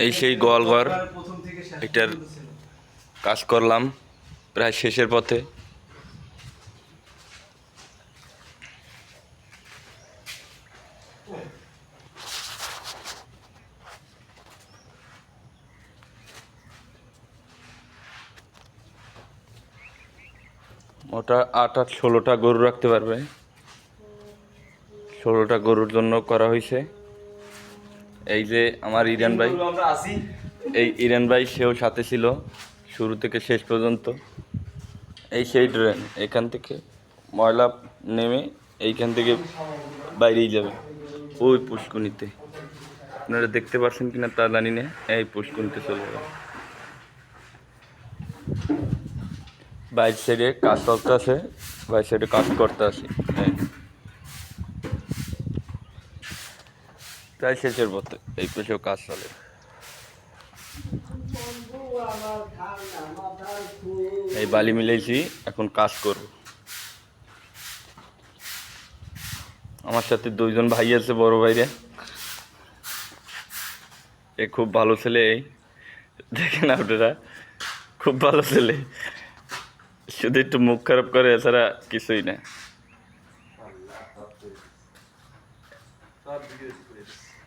এই সেই গোয়ালঘর, এটার কাজ করলাম প্রায় শেষের পথে। ওটা 8-16টা গরু রাখতে পারবে। 16টা গরুর জন্য করা হয়েছে। এই যে আমার ইরান ভাই, এই ইরান ভাই সেও সাথে ছিল শুরু থেকে শেষ পর্যন্ত। এই সেই ড্রেন, এখান থেকে ময়লা নেমে এইখান থেকে বাইরেই যাবে ওই পুষ্কুনিতে। আপনারা দেখতে পাচ্ছেন কিনা তা জানি না, এই পুষ্কুনিতে চলে যাবে। বাইর সাইডে কাজ চলতে আছে, বাইর সাইডে কাজ করতে আসি প্রায় শেষের পথে। এই পেছেও কাজ চলে। এই বালি মিলাইছি, এখন কাজ করব। আমার সাথে 2জন ভাই আছে, বড় ভাইরে। এ খুব ভালো ছেলে, এই দেখেন আপনারা, খুব ভালো ছেলে, শুধু একটু মুখ খারাপ করে, এছাড়া কিছুই না।